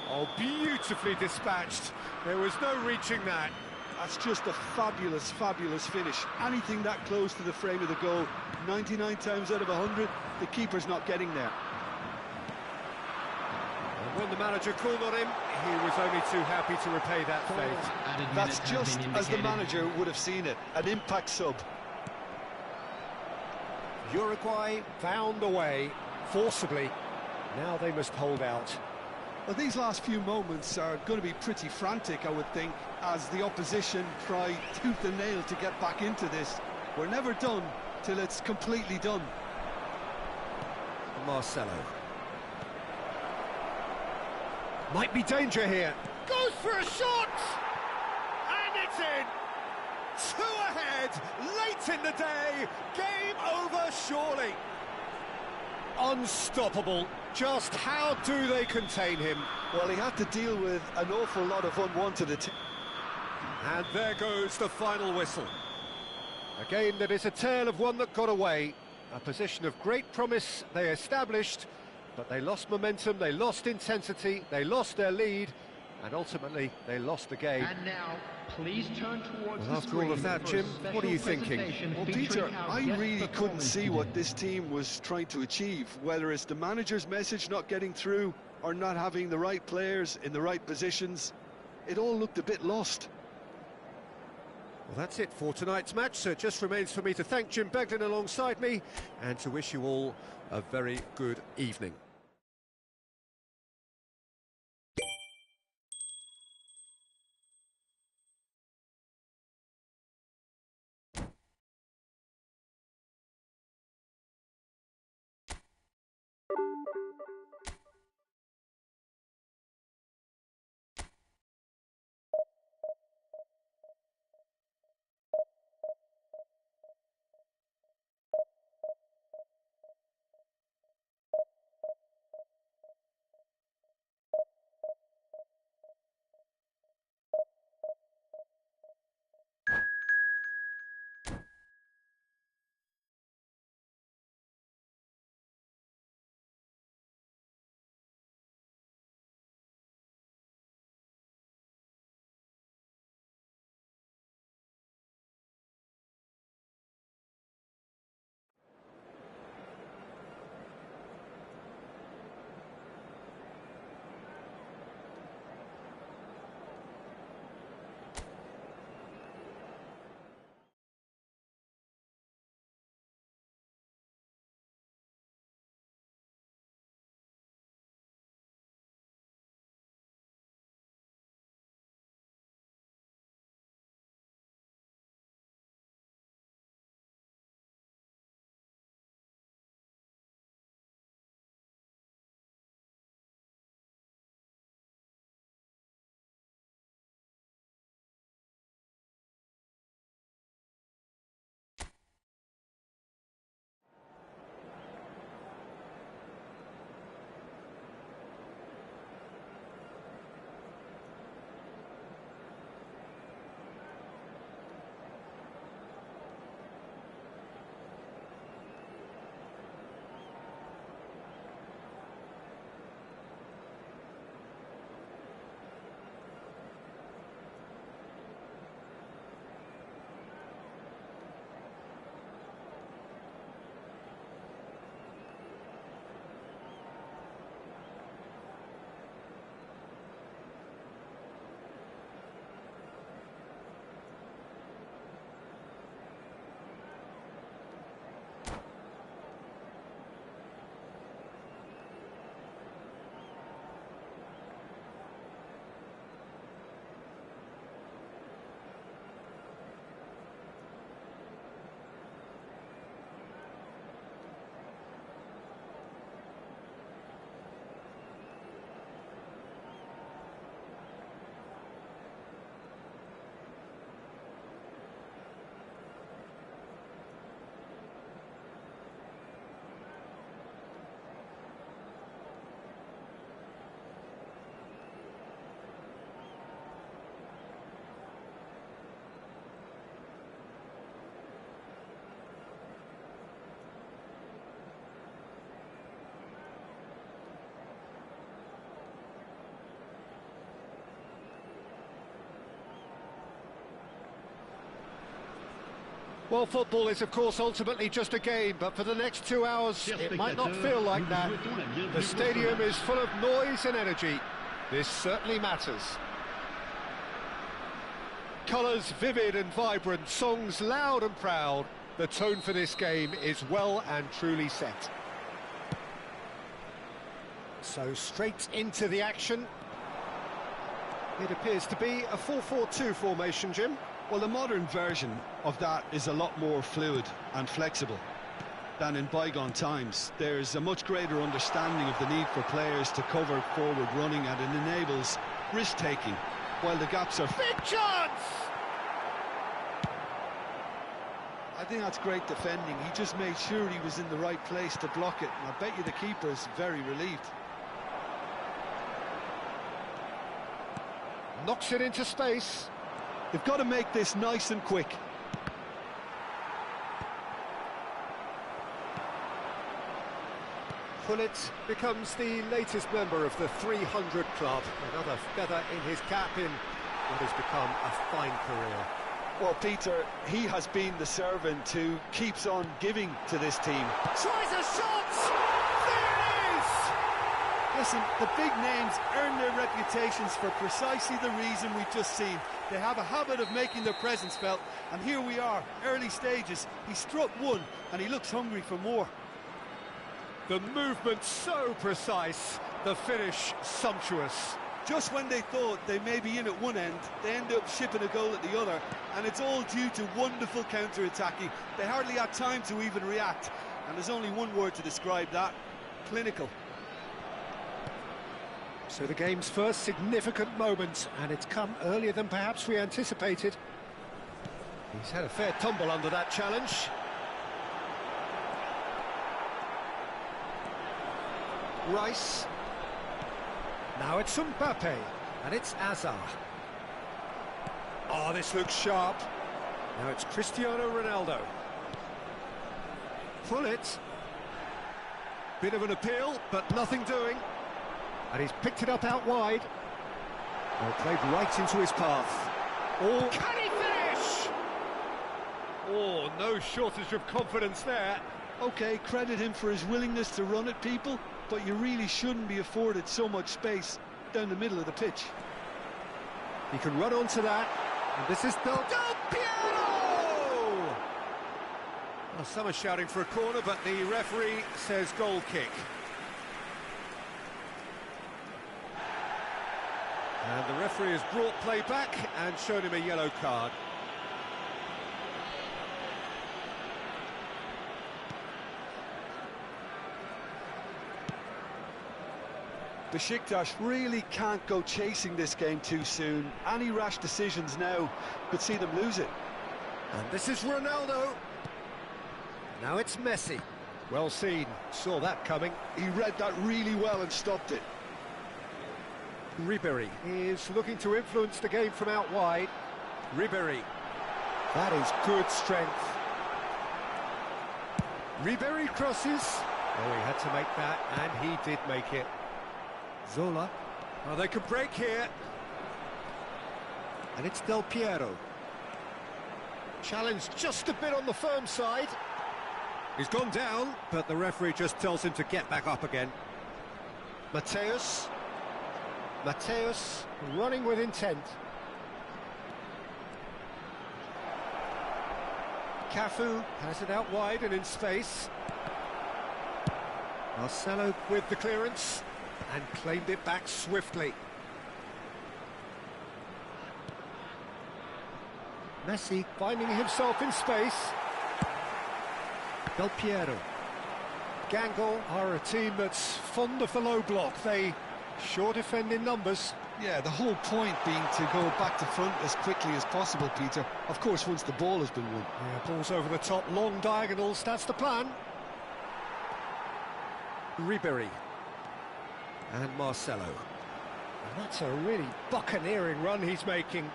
Oh, beautifully dispatched. There was no reaching that. That's just a fabulous, fabulous finish. Anything that close to the frame of the goal, 99 times out of 100, the keeper's not getting there. And when the manager called on him, he was only too happy to repay that fate. That's just as the manager would have seen it, an impact sub. Uruguay found a way, forcibly. Now they must hold out. Well, these last few moments are going to be pretty frantic, I would think, as the opposition try tooth and nail to get back into this. We're never done till it's completely done. Marcelo. Might be danger here. Goes for a shot! And it's in! 2 ahead, late in the day, game over surely. Unstoppable. Just how do they contain him? Well, he had to deal with an awful lot of unwanted attention. And there goes the final whistle. A game that is a tale of one that got away. A position of great promise they established, but they lost momentum, they lost intensity, they lost their lead, and ultimately they lost the game. And now, please turn towards Well, after all of that, Jim, what are you thinking? Well, Peter, I really couldn't see what this team was trying to achieve, whether it's the manager's message not getting through or not having the right players in the right positions. It all looked a bit lost. Well, that's it for tonight's match, so it just remains for me to thank Jim Beglin alongside me and to wish you all a very good evening. Well, football is, of course, ultimately just a game, but for the next 2 hours, it might not feel like that. The stadium is full of noise and energy. This certainly matters. Colours vivid and vibrant, songs loud and proud. The tone for this game is well and truly set. So straight into the action. It appears to be a 4-4-2 formation, Jim. Well, the modern version of that is a lot more fluid and flexible. than in bygone times. There's a much greater understanding of the need for players to cover forward running, and it enables risk-taking while the gaps are... Big chance! I think that's great defending. He just made sure he was in the right place to block it, and I bet you the keeper's very relieved. Knocks it into space. They've got to make this nice and quick. Pullet becomes the latest member of the 300 club. Another feather in his cap in what has become a fine career. Well, Peter, he has been the servant who keeps on giving to this team. Tries a shot! There it is! Listen, the big names earn their reputations for precisely the reason we've just seen. They have a habit of making their presence felt, and here we are, early stages. He struck one, and he looks hungry for more. The movement so precise, the finish sumptuous. Just when they thought they may be in at one end, they end up shipping a goal at the other, and it's all due to wonderful counter-attacking. They hardly had time to even react, and there's only one word to describe that: clinical. So the game's first significant moment, and it's come earlier than perhaps we anticipated. He's had a fair tumble under that challenge. Rice. Now it's Mbappe, and it's Hazard. Oh, this looks sharp. Now it's Cristiano Ronaldo. Pullet. Bit of an appeal, but nothing doing. And he's picked it up out wide. Well, played right into his path. Oh, can he finish? Oh, no shortage of confidence there. OK, credit him for his willingness to run at people, but you really shouldn't be afforded so much space down the middle of the pitch. He can run onto that, and this is Del Piero! Well, some are shouting for a corner, but the referee says goal kick. And the referee has brought play back and shown him a yellow card. Besiktas really can't go chasing this game too soon. Any rash decisions now could see them lose it. And this is Ronaldo. Now it's Messi. Well seen, saw that coming. He read that really well and stopped it. Ribéry is looking to influence the game from out wide. Ribéry. That is good strength. Ribéry crosses. Oh, he had to make that, and he did make it. Zola. Oh, they could break here. And it's Del Piero. Challenged just a bit on the firm side. He's gone down, but the referee just tells him to get back up again. Mateus running with intent. Cafu has it out wide and in space. Marcelo with the clearance and claimed it back swiftly. Messi finding himself in space. Del Piero. Guingamp are a team that's fond of the low block. They sure defend in numbers. Yeah, the whole point being to go back to front as quickly as possible, Peter. Of course, once the ball has been won. Yeah, balls over the top, long diagonals, that's the plan. Ribéry. And Marcelo. And that's a really buccaneering run he's making.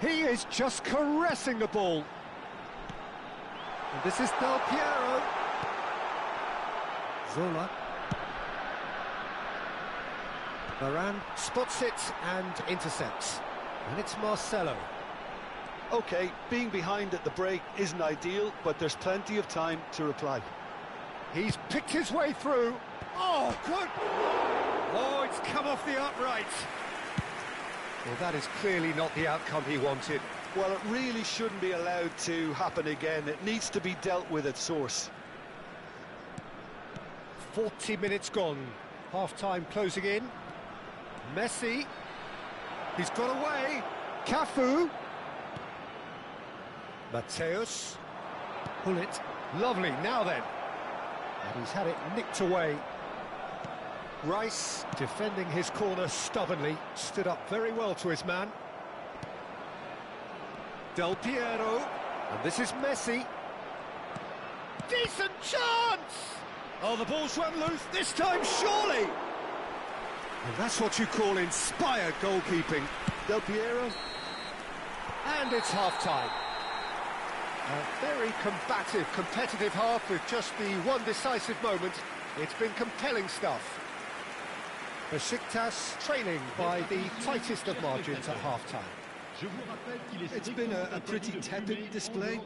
He is just caressing the ball. And this is Del Piero. Zola. Varane spots it and intercepts. And it's Marcelo. OK, being behind at the break isn't ideal, but there's plenty of time to reply. He's picked his way through. Oh, good! Oh, it's come off the upright. Well, that is clearly not the outcome he wanted. Well, it really shouldn't be allowed to happen again. It needs to be dealt with at source. 40 minutes gone. Half-time closing in. Messi. He's got away. Cafu. Mateus. Pull it. Lovely. Now then. And he's had it nicked away. Rice, defending his corner stubbornly, stood up very well to his man. Del Piero, and this is Messi. Decent chance! Oh, the ball's run loose, this time surely! And that's what you call inspired goalkeeping. Del Piero. And it's half-time. A very combative, competitive half with just the one decisive moment. It's been compelling stuff. Besiktas trailing by the tightest of margins at half-time. It's been a pretty tepid display.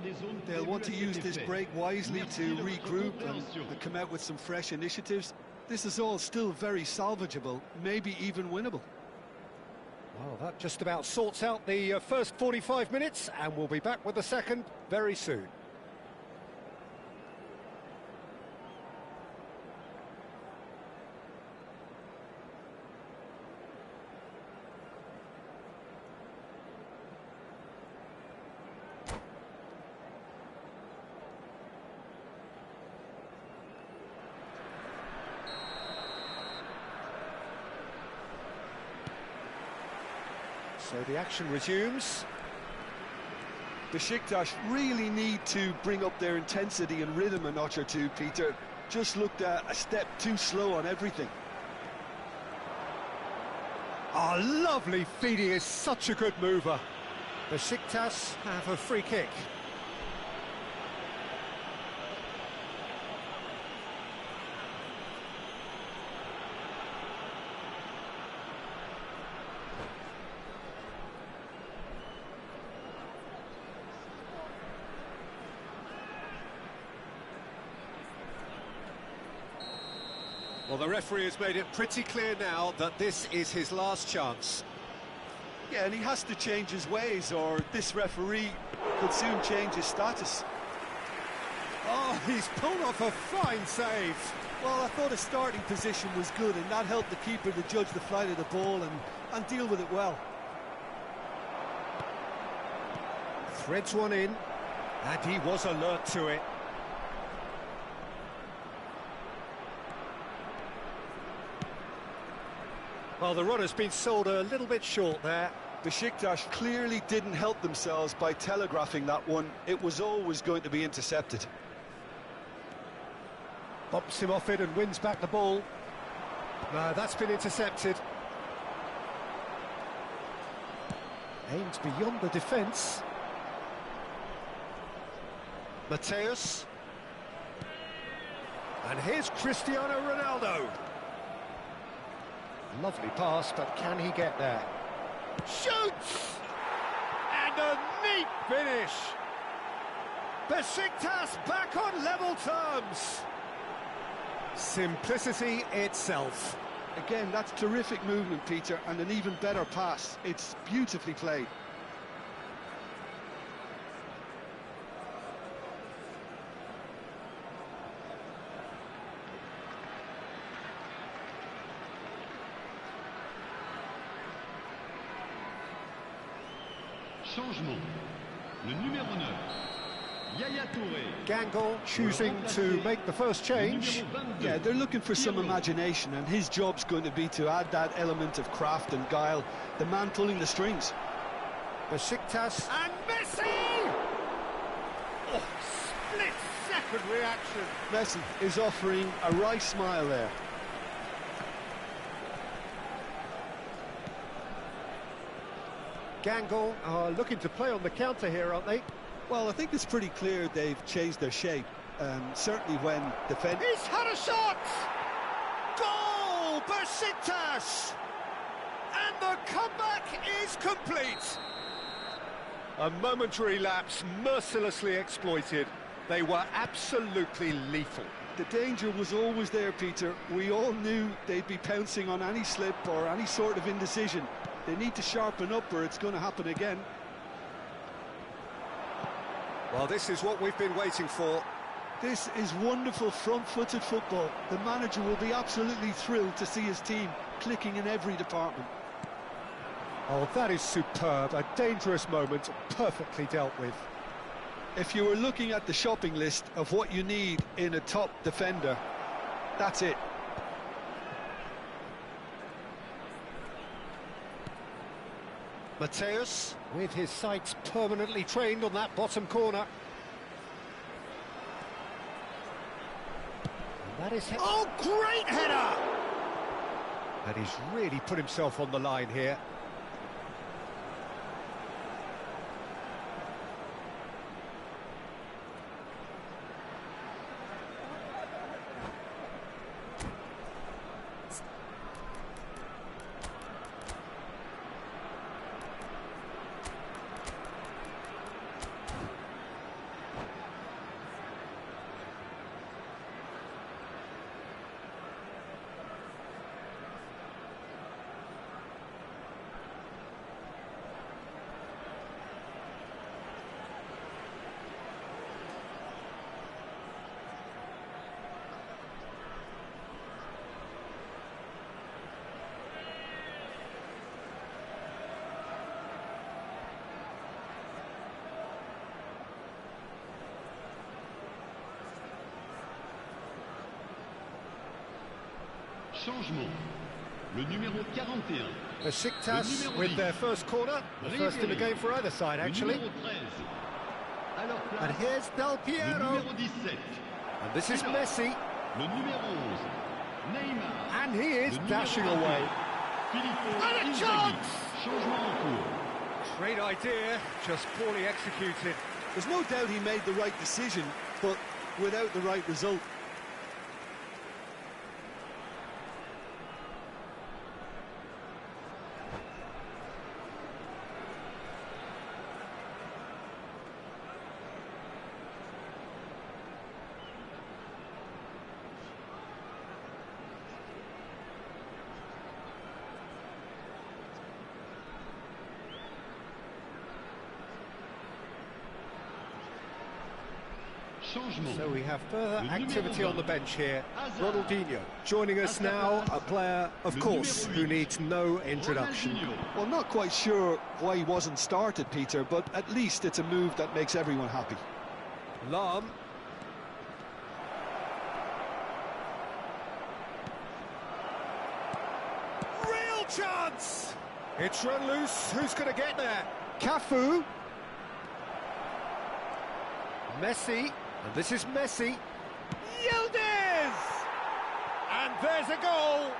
They'll want to use this break wisely to regroup and come out with some fresh initiatives. This is all still very salvageable, maybe even winnable. Well, that just about sorts out the first 45 minutes, and we'll be back with the second very soon. So the action resumes. Besiktas really need to bring up their intensity and rhythm a notch or two, Peter. Just looked a step too slow on everything. Oh, lovely feeding is such a good mover. Besiktas have a free kick. Well, the referee has made it pretty clear now that this is his last chance. Yeah, and he has to change his ways, or this referee could soon change his status. Oh, he's pulled off a fine save. Well, I thought his starting position was good, and that helped the keeper to judge the flight of the ball and deal with it well. Threads one in, and he was alert to it. Well, the run has been sold a little bit short there. Besiktas clearly didn't help themselves by telegraphing that one. It was always going to be intercepted. Bumps him off it and wins back the ball. No, that's been intercepted. Aimed beyond the defence. Mateus. And here's Cristiano Ronaldo. Lovely pass, but can he get there? Shoots! And a neat finish! Besiktas back on level terms! Simplicity itself. Again, that's terrific movement, Peter, and an even better pass. It's beautifully played. Changement. Le numéro 9. Yaya Touré. Gangle choosing to make the first change. Yeah, they're looking for some imagination, and his job's going to be to add that element of craft and guile, the man pulling the strings. Besiktas and Messi! Oh, split-second reaction. Messi is offering a wry smile there. Gangle are looking to play on the counter here, aren't they? Well, I think it's pretty clear they've changed their shape. Certainly when defending. He's had a shot! Goal! Besiktas! And the comeback is complete! A momentary lapse mercilessly exploited. They were absolutely lethal. The danger was always there, Peter. We all knew they'd be pouncing on any slip or any sort of indecision. They need to sharpen up or it's going to happen again. Well, this is what we've been waiting for. This is wonderful front-footed football. The manager will be absolutely thrilled to see his team clicking in every department. Oh, that is superb. A dangerous moment, perfectly dealt with. If you were looking at the shopping list of what you need in a top defender, that's it. Mateus, with his sights permanently trained on that bottom corner. And that is... Oh, great header! And he's really put himself on the line here. Changement. Le numéro 41. Besiktas with their first corner. The first in the game for either side, actually. And here's Del Piero. And this is Messi. Le numéro 11. Neymar. And he is dashing away. And a chance! Changement en cours. Great idea, just poorly executed. There's no doubt he made the right decision, but without the right result. So we have further activity on the bench here. Ronaldinho joining us now, a player, of course, who needs no introduction. Well, not quite sure why he wasn't started, Peter, but at least it's a move that makes everyone happy. Lam. Real chance! It's run loose, who's going to get there? Cafu. Messi. And this is Messi. Yildiz! And there's a goal!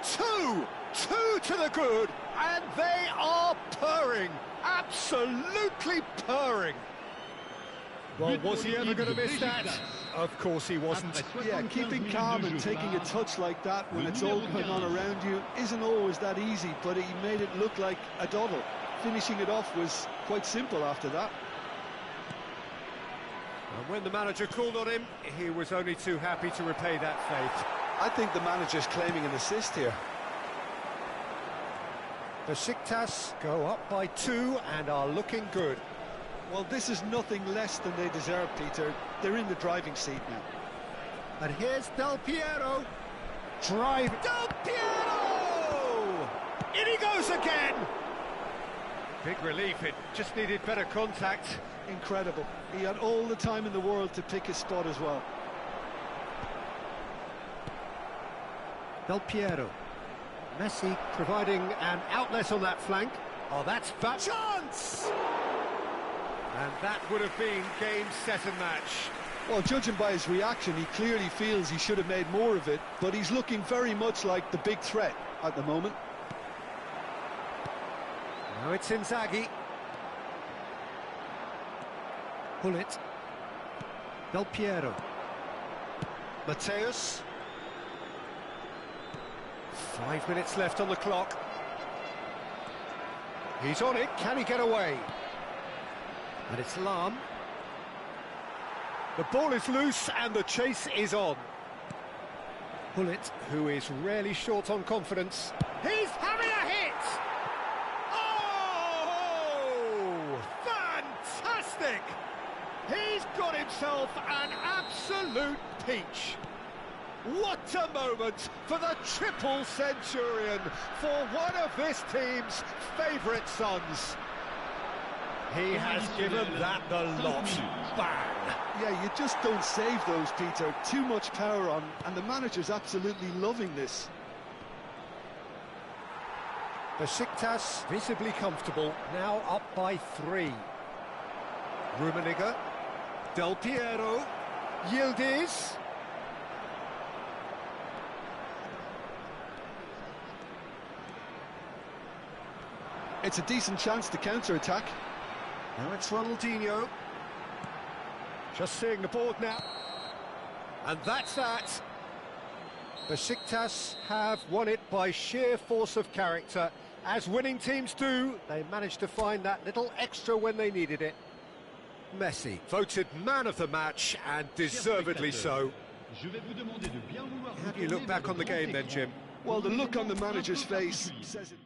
Two to the good, and they are purring, absolutely purring. Well, was he ever going to miss that? Of course he wasn't. Yeah, keeping calm and taking a touch like that when it's all going on around you isn't always that easy, but he made it look like a doddle. Finishing it off was quite simple after that. And when the manager called on him, he was only too happy to repay that faith. I think the manager's claiming an assist here. Besiktas go up by 2 and are looking good. Well, this is nothing less than they deserve, Peter. They're in the driving seat now. And here's Del Piero. Drive. Del Piero! In he goes again! Big relief, it just needed better contact. Incredible. He had all the time in the world to pick his spot as well. Del Piero. Messi providing an outlet on that flank. Oh, that's bad. Chance! And that would have been game, set and match. Well, judging by his reaction, he clearly feels he should have made more of it, but he's looking very much like the big threat at the moment. Now it's Inzaghi. Pull it. Del Piero. Mateus. 5 minutes left on the clock. He's on it, can he get away? And it's Lam. The ball is loose and the chase is on. Pullet, who is rarely short on confidence. He's having a hit! Oh! Fantastic! He's got himself an absolute peach. What a moment for the triple centurion, for one of this team's favourite sons. He has given that the lot. Bang! Yeah, you just don't save those, Peter. Too much power on, and the manager's absolutely loving this. Besiktas visibly comfortable, now up by 3. Rummenigge, Del Piero, Yildiz. It's a decent chance to counter-attack. Now it's Ronaldinho. Just seeing the board now. And that's that. Besiktas have won it by sheer force of character. As winning teams do, they managed to find that little extra when they needed it. Messi, voted man of the match, and deservedly so. How do you look back on the game then, Jim? Well, the look on the manager's face says it.